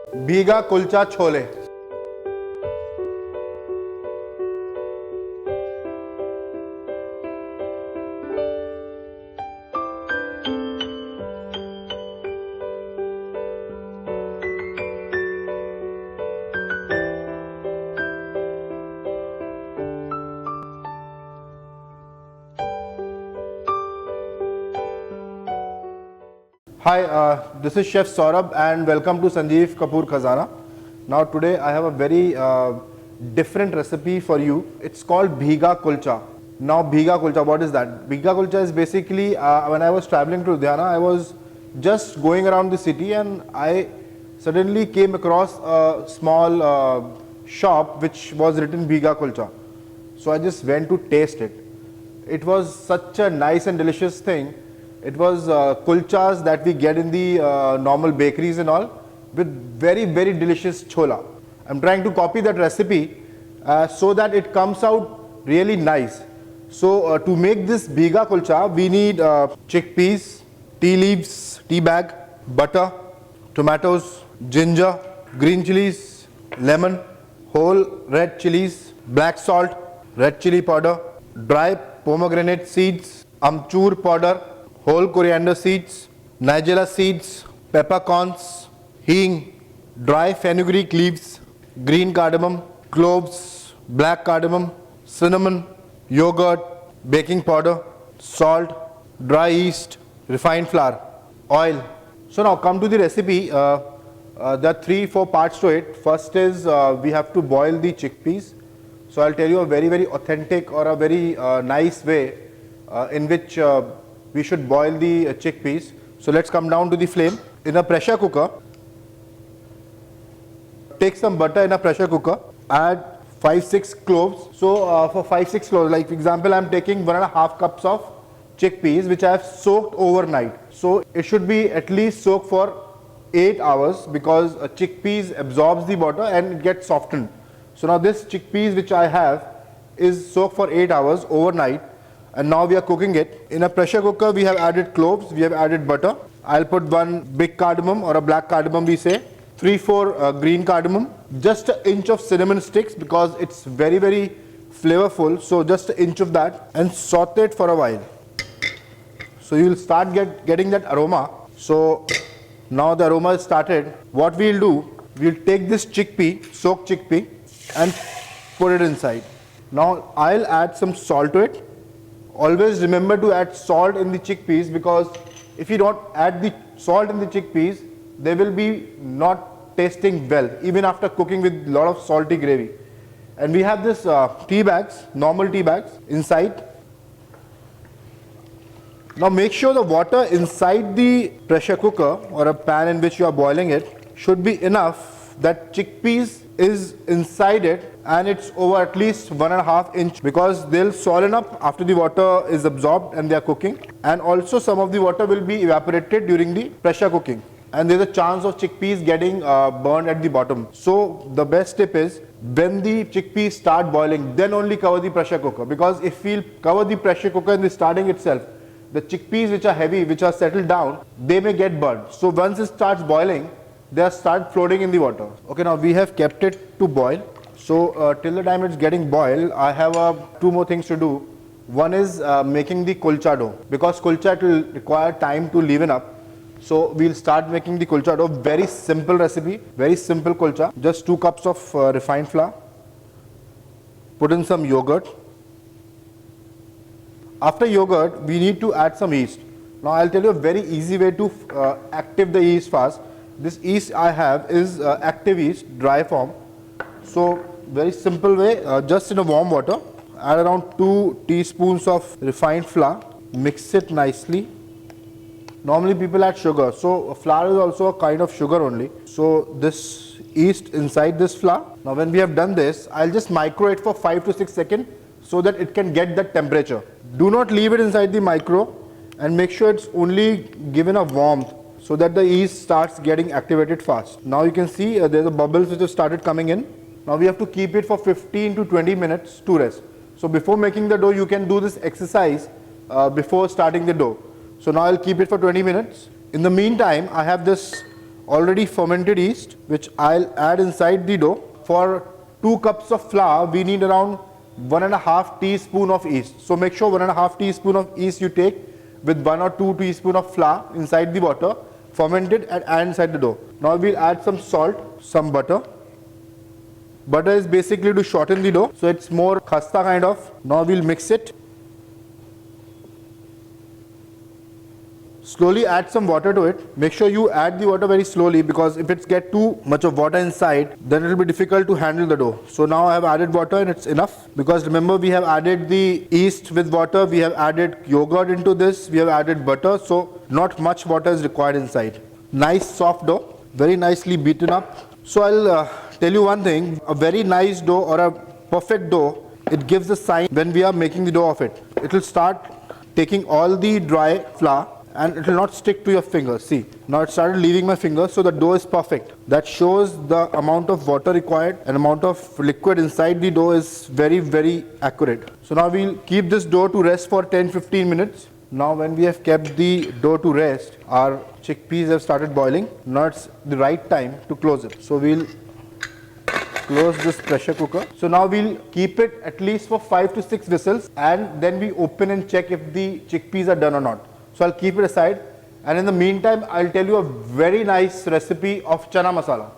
Bheegha Kulcha Chole. Hi, this is Chef Saurabh and welcome to Sanjeev Kapoor Khazana. Now today I have a very different recipe for you. It's called Bheegha Kulcha. Now Bheegha Kulcha, what is that? Bheegha Kulcha is basically when I was traveling to Ludhiana, I was just going around the city and I suddenly came across a small shop which was written Bheegha Kulcha. So I just went to taste it. It was such a nice and delicious thing. It was kulchas that we get in the normal bakeries and all with very delicious chola. I'm trying to copy that recipe so that it comes out really nice. So to make this Bheegha Kulcha, we need chickpeas, tea leaves, tea bag, butter, tomatoes, ginger, green chilies, lemon, whole red chilies, black salt, red chili powder, dry pomegranate seeds, amchur powder, whole coriander seeds, nigella seeds, peppercorns, hing, dry fenugreek leaves, green cardamom, cloves, black cardamom, cinnamon, yogurt, baking powder, salt, dry yeast, refined flour, oil. So now come to the recipe. There are 3-4 parts to it. First is we have to boil the chickpeas. So I'll tell you a very authentic or a very nice way in which we should boil the chickpeas. So let's come down to the flame. In a pressure cooker, take some butter in a pressure cooker, add 5-6 cloves. So for 5-6 cloves, like for example, I'm taking 1.5 cups of chickpeas which I have soaked overnight. So it should be at least soaked for 8 hours because chickpeas absorbs the water and it gets softened. So now this chickpeas which I have is soaked for 8 hours overnight. And now we are cooking it. In a pressure cooker, we have added cloves, we have added butter. I'll put 1 big cardamom or a black cardamom we say, 3-4 green cardamom, just an inch of cinnamon sticks because it's very flavorful. So just an inch of that and saute it for a while. So you will start getting that aroma. So now the aroma is started. What we'll do, we'll take this chickpea, soaked chickpea and put it inside. Now I'll add some salt to it. Always remember to add salt in the chickpeas because if you don't add the salt in the chickpeas, they will be not tasting well even after cooking with a lot of salty gravy. And we have this tea bags, normal tea bags inside. Now make sure the water inside the pressure cooker or a pan in which you are boiling it should be enough that chickpeas is inside it and it's over at least 1.5 inch because they'll swollen up after the water is absorbed and they are cooking, and also some of the water will be evaporated during the pressure cooking and there's a chance of chickpeas getting burned at the bottom. So the best tip is when the chickpeas start boiling, then only cover the pressure cooker, because if we'll cover the pressure cooker in the starting itself, the chickpeas which are heavy, which are settled down, they may get burned. So once it starts boiling, they start floating in the water. Okay, now we have kept it to boil. So till the time it's getting boiled, I have 2 more things to do. One is making the kulcha dough, because kulcha it will require time to leaven up. So we'll start making the kulcha dough. Very simple recipe, very simple kulcha. Just 2 cups of refined flour. Put in some yogurt. After yogurt, we need to add some yeast. Now I'll tell you a very easy way to active the yeast fast. This yeast I have is active yeast, dry form. So very simple way, just in a warm water, add around 2 teaspoons of refined flour, mix it nicely. Normally people add sugar, so flour is also a kind of sugar only. So this yeast inside this flour. Now when we have done this, I'll just micro it for 5 to 6 seconds so that it can get that temperature. Do not leave it inside the micro and make sure it's only given a warmth so that the yeast starts getting activated fast. Now you can see there's a bubbles which have started coming in. Now we have to keep it for 15 to 20 minutes to rest. So before making the dough, you can do this exercise before starting the dough. So now I'll keep it for 20 minutes. In the meantime, I have this already fermented yeast, which I'll add inside the dough. For 2 cups of flour, we need around 1.5 teaspoon of yeast. So make sure 1.5 teaspoon of yeast you take with 1 or 2 teaspoon of flour inside the water, fermented, and add inside the dough. Now we'll add some salt, some butter. Butter is basically to shorten the dough, so it's more khasta kind of. Now we'll mix it. Slowly add some water to it. Make sure you add the water very slowly, because if it's get too much of water inside, then it will be difficult to handle the dough. So now I have added water and it's enough, because remember we have added the yeast with water, we have added yogurt into this, we have added butter, so not much water is required inside. Nice soft dough, very nicely beaten up. So I'll tell you one thing, a very nice dough or a perfect dough, it gives a sign when we are making the dough of it. It will start taking all the dry flour and it will not stick to your fingers. See, now it started leaving my fingers, so the dough is perfect. That shows the amount of water required and amount of liquid inside the dough is very, very accurate. So now we'll keep this dough to rest for 10-15 minutes. Now when we have kept the dough to rest, our chickpeas have started boiling. Now it's the right time to close it. So we'll close this pressure cooker. So now we'll keep it at least for 5 to 6 whistles, and then we open and check if the chickpeas are done or not. So I'll keep it aside, and in the meantime I'll tell you a very nice recipe of chana masala.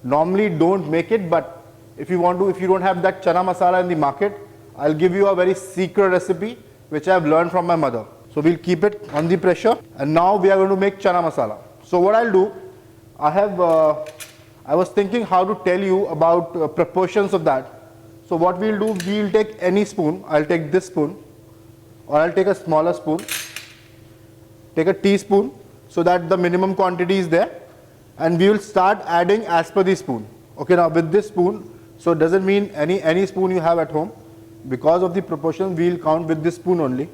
Normally don't make it, but if you want to, if you don't have that chana masala in the market, I'll give you a very secret recipe which I have learned from my mother. So we'll keep it on the pressure, and now we are going to make chana masala. So what I'll do, I was thinking how to tell you about proportions of that. So what we'll do, we'll take any spoon. I'll take this spoon, or I'll take a smaller spoon. Take a teaspoon, so that the minimum quantity is there, and we will start adding as per the spoon. Okay, now with this spoon, so it doesn't mean any spoon you have at home. Because of the proportion, we will count with this spoon only.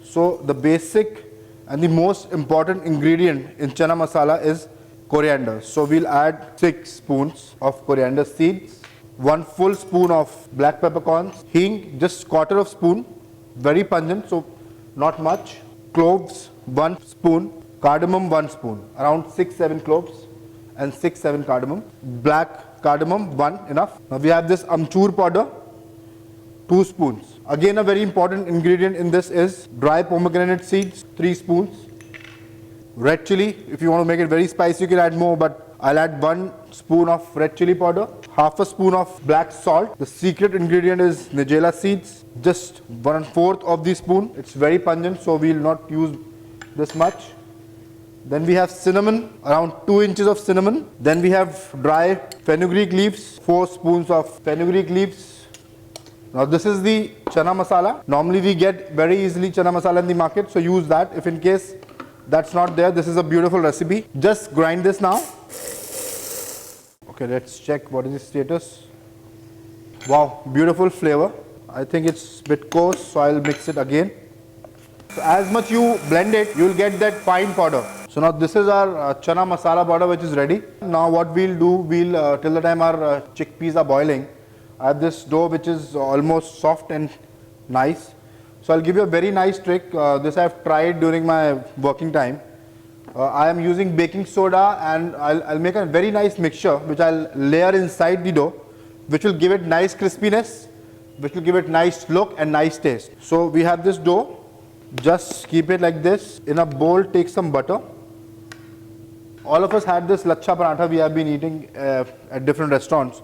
So the basic and the most important ingredient in chana masala is coriander. So we'll add 6 spoons of coriander seeds, 1 full spoon of black peppercorns, hing, just quarter of spoon, very pungent, so not much, cloves 1 spoon, cardamom 1 spoon, around 6-7 cloves and 6-7 cardamom, black cardamom 1 enough. Now we have this amchur powder, 2 spoons. Again, a very important ingredient in this is dry pomegranate seeds, 3 spoons. Red chili, if you want to make it very spicy you can add more, but I'll add 1 spoon of red chili powder, half a spoon of black salt. The secret ingredient is nigella seeds, just 1/4 of the spoon. It's very pungent, so we'll not use this much. Then we have cinnamon, around 2 inches of cinnamon. Then we have dry fenugreek leaves, 4 spoons of fenugreek leaves. Now this is the chana masala. Normally we get very easily chana masala in the market, so use that. If in case that's not there, this is a beautiful recipe. Just grind this now. Okay, let's check what is the status. Wow, beautiful flavor. I think it's a bit coarse, so I'll mix it again. So as much you blend it, you will get that fine powder. So now this is our chana masala powder which is ready. Now what we'll do, till the time our chickpeas are boiling, I have this dough which is almost soft and nice. So I'll give you a very nice trick. This I have tried during my working time. I am using baking soda, and I'll make a very nice mixture which I'll layer inside the dough, which will give it nice crispiness, which will give it nice look and nice taste. So we have this dough. Just keep it like this. In a bowl, take some butter. All of us had this lachha paratha we have been eating at different restaurants.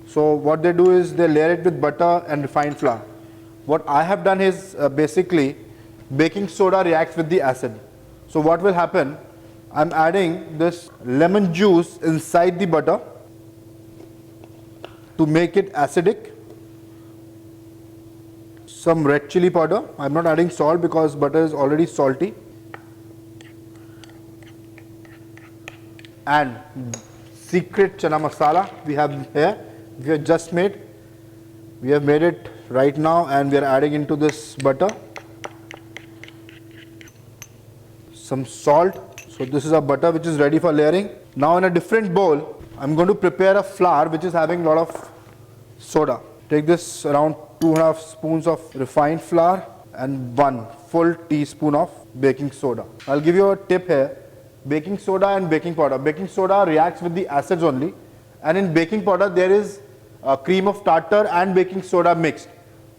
So what they do is they layer it with butter and refined flour. What I have done is basically baking soda reacts with the acid. So what will happen, I'm adding this lemon juice inside the butter to make it acidic. Some red chili powder. I'm not adding salt because butter is already salty. And secret chana masala we have here. We have just made. We have made it right now, and we are adding into this butter some salt. So this is a butter which is ready for layering. Now in a different bowl, I'm going to prepare a flour which is having a lot of soda. Take this around 2.5 spoons of refined flour and 1 full teaspoon of baking soda. I'll give you a tip here. baking soda and baking powder. Baking soda reacts with the acids only, and in baking powder there is cream of tartar and baking soda mixed,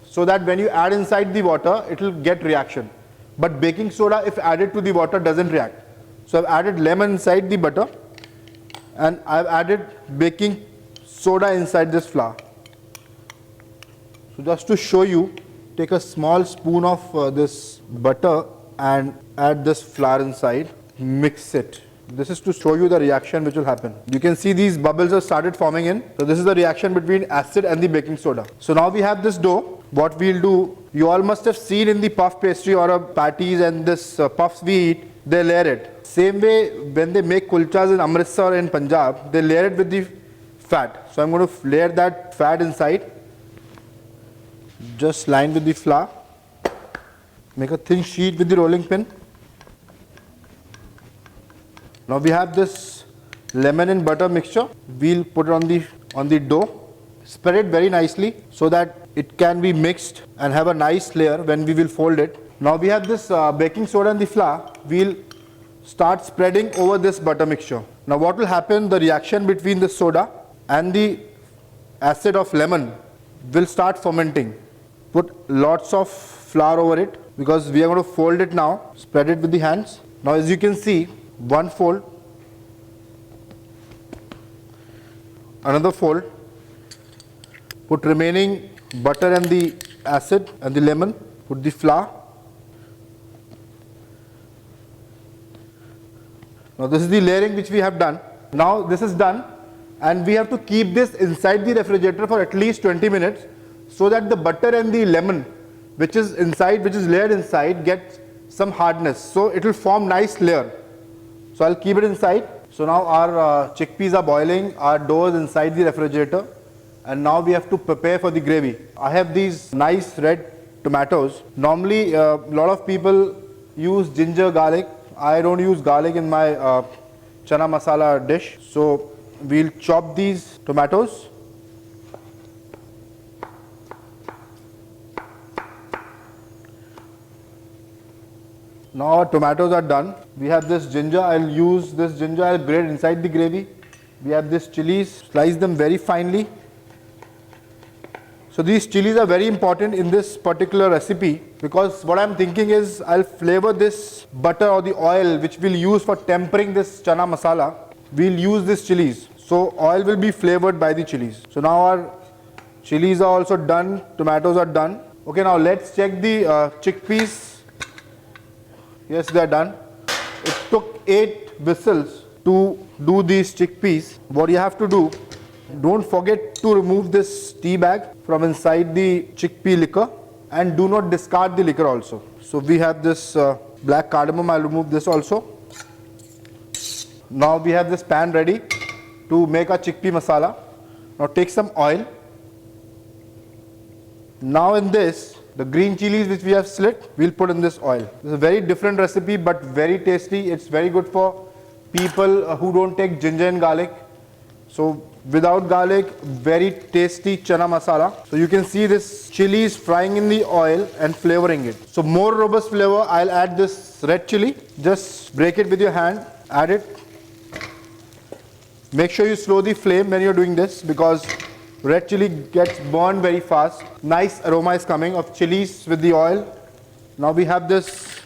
so that when you add inside the water it will get reaction. But baking soda if added to the water doesn't react. So I've added lemon inside the butter and I've added baking soda inside this flour. So just to show you, take a small spoon of this butter and add this flour inside, mix it. This is to show you the reaction which will happen. You can see these bubbles have started forming in. So this is the reaction between acid and the baking soda. So now we have this dough. What we'll do, you all must have seen in the puff pastry or patties and this puffs we eat, they layer it. Same way when they make kulchas in Amritsar in Punjab, they layer it with the fat. So I'm going to layer that fat inside. Just line with the flour. Make a thin sheet with the rolling pin. Now we have this lemon and butter mixture. We'll put it on the dough. Spread it very nicely so that it can be mixed and have a nice layer when we will fold it. Now we have this baking soda and the flour. We'll start spreading over this butter mixture. Now what will happen, the reaction between the soda and the acid of lemon will start fermenting. Put lots of flour over it because we are going to fold it now. Spread it with the hands. Now as you can see, one fold, another fold. Put remaining butter and the acid and the lemon. Put the flour. Now this is the layering which we have done. Now this is done and we have to keep this inside the refrigerator for at least 20 minutes so that the butter and the lemon which is inside, which is layered inside, gets some hardness. So it will form nice layer. So I'll keep it inside. So now our chickpeas are boiling, our dough is inside the refrigerator, and now we have to prepare for the gravy. I have these nice red tomatoes. Normally a lot of people use ginger, garlic. I don't use garlic in my chana masala dish. So we'll chop these tomatoes. Now our tomatoes are done. We have this ginger. I'll use this ginger. I'll grate inside the gravy. We have this chilies. Slice them very finely. So these chilies are very important in this particular recipe because what I'm thinking is I'll flavor this butter or the oil which we'll use for tempering this chana masala. We'll use this chilies. So oil will be flavored by the chilies. So now our chilies are also done. Tomatoes are done. Okay, now let's check the chickpeas. Yes, they are done. It took 8 whistles to do these chickpeas. What you have to do, don't forget to remove this tea bag from inside the chickpea liquor and do not discard the liquor also. So we have this black cardamom. I'll remove this also. Now we have this pan ready to make a chickpea masala. Now take some oil. Now in this, the green chilies which we have slit, we'll put in this oil. This is a very different recipe but very tasty. It's very good for people who don't take ginger and garlic. So without garlic, very tasty chana masala. So you can see this chilies frying in the oil and flavoring it. So more robust flavor, I'll add this red chili. Just break it with your hand, add it. Make sure you slow the flame when you're doing this because red chili gets burned very fast. Nice aroma is coming of chilies with the oil. Now we have this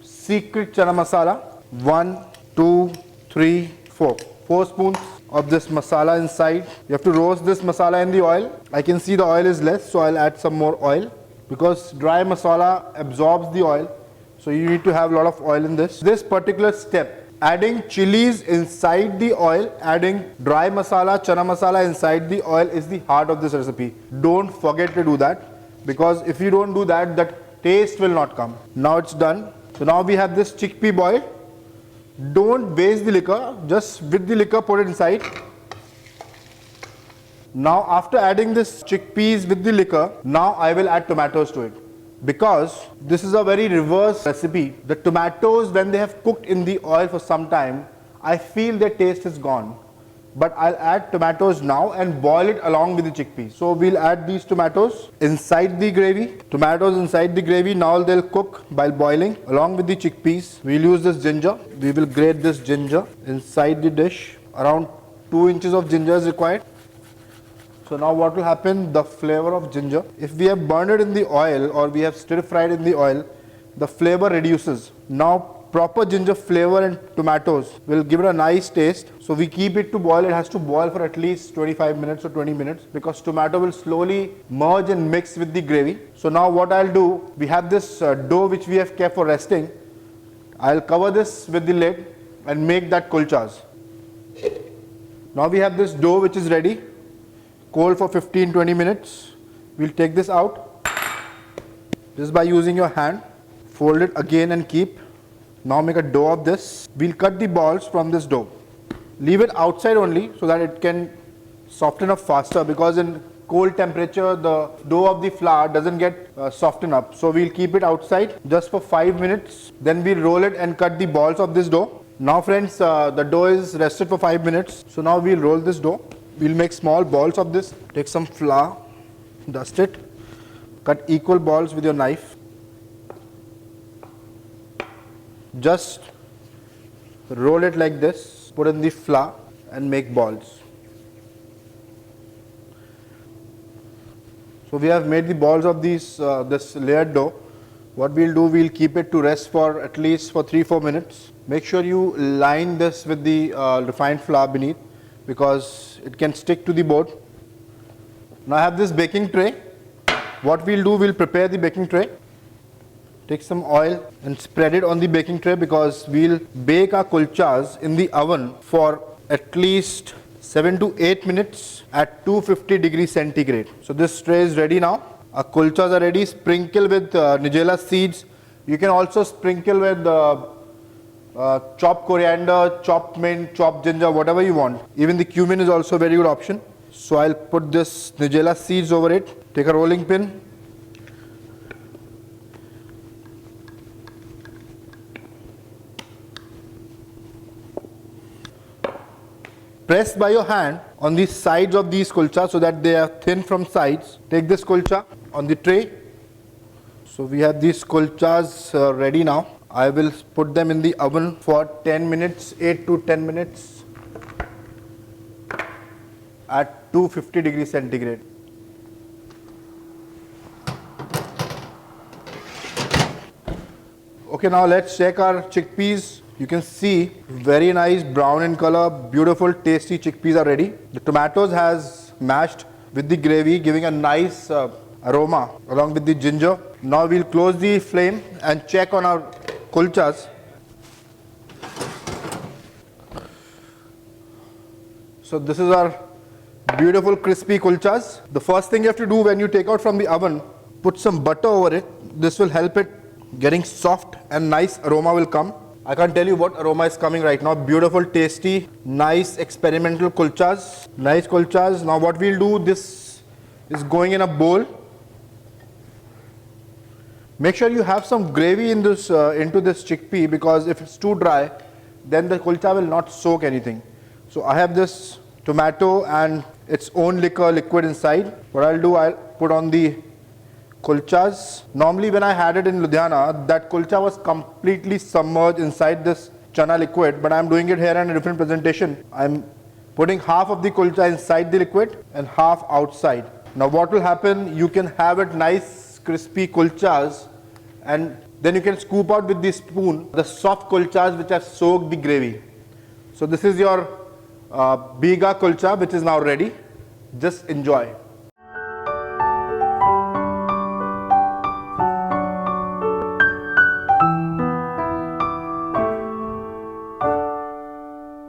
secret chana masala. 1, 2, 3, 4. 4 spoons of this masala inside. You have to roast this masala in the oil. I can see the oil is less, so I'll add some more oil because dry masala absorbs the oil. So you need to have a lot of oil in this. This particular step, adding chilies inside the oil, adding dry masala, chana masala inside the oil is the heart of this recipe. Don't forget to do that because if you don't do that, the taste will not come. Now it's done. So now we have this chickpea boil. Don't waste the liquor, just with the liquor put it inside. Now after adding this chickpeas with the liquor, now I will add tomatoes to it. Because this is a very reverse recipe. The tomatoes, when they have cooked in the oil for some time, I feel their taste is gone. but I'll add tomatoes now and boil it along with the chickpeas. So we'll add these tomatoes inside the gravy. Tomatoes inside the gravy, now they'll cook while boiling along with the chickpeas. We'll use this ginger. We will grate this ginger inside the dish. Around 2 inches of ginger is required. So now what will happen, the flavor of ginger, if we have burned it in the oil or we have stir fried in the oil, the flavor reduces. Now proper ginger flavor and tomatoes will give it a nice taste. So we keep it to boil. It has to boil for at least 25 minutes or 20 minutes because tomato will slowly merge and mix with the gravy. So now what I'll do, we have this dough which we have kept for resting. I'll cover this with the lid and make that kulchas. Now we have this dough which is ready. Cold for 15-20 minutes. We'll take this out. Just by using your hand. Fold it again and keep. Now make a dough of this. We'll cut the balls from this dough. Leave it outside only so that it can soften up faster, because in cold temperature the dough of the flour doesn't get softened up. So we'll keep it outside just for 5 minutes. Then we'll roll it and cut the balls of this dough. Now friends, the dough is rested for 5 minutes. So now we'll roll this dough. We'll make small balls of this. Take some flour, dust it, cut equal balls with your knife. Just roll it like this, put in the flour and make balls. So we have made the balls of these this layered dough. What we'll do, we'll keep it to rest for at least for 3-4 minutes. Make sure you line this with the refined flour beneath, because it can stick to the board. Now I have this baking tray. What we'll do, we'll prepare the baking tray. Take some oil and spread it on the baking tray, because we'll bake our kulchas in the oven for at least 7 to 8 minutes at 250 degrees centigrade. So this tray is ready now. Our kulchas are ready. Sprinkle with nigella seeds. You can also sprinkle with chopped coriander, chopped mint, chopped ginger, whatever you want. Even the cumin is also a very good option. So I'll put this nigella seeds over it. Take a rolling pin. Press by your hand on the sides of these kulchas so that they are thin from sides. Take this kulcha on the tray. So we have these kulchas ready now. I will put them in the oven for 10 minutes, 8 to 10 minutes at 250 degrees centigrade. Okay, now let's check our chickpeas. You can see very nice brown in color, beautiful tasty chickpeas are ready. The tomatoes has mashed with the gravy, giving a nice aroma along with the ginger. Now we'll close the flame and check on our kulchas. So this is our beautiful crispy kulchas. The first thing you have to do when you take out from the oven, put some butter over it. This will help it getting soft and nice aroma will come. I can't tell you what aroma is coming right now. Beautiful, tasty, nice experimental kulchas. Nice kulchas. Now what we'll do, this is going in a bowl. Make sure you have some gravy in this into this chickpea, because if it's too dry, then the kulcha will not soak anything. So I have this tomato and its own liquid inside. What I'll do, I'll put on the kulchas. Normally when I had it in Ludhiana, that kulcha was completely submerged inside this chana liquid, but I'm doing it here in a different presentation. I'm putting half of the kulcha inside the liquid and half outside. Now what will happen, you can have it nice crispy kulchas, and then you can scoop out with the spoon the soft kulchas which have soaked the gravy. So this is your Bheegha Kulcha, which is now ready. Just enjoy.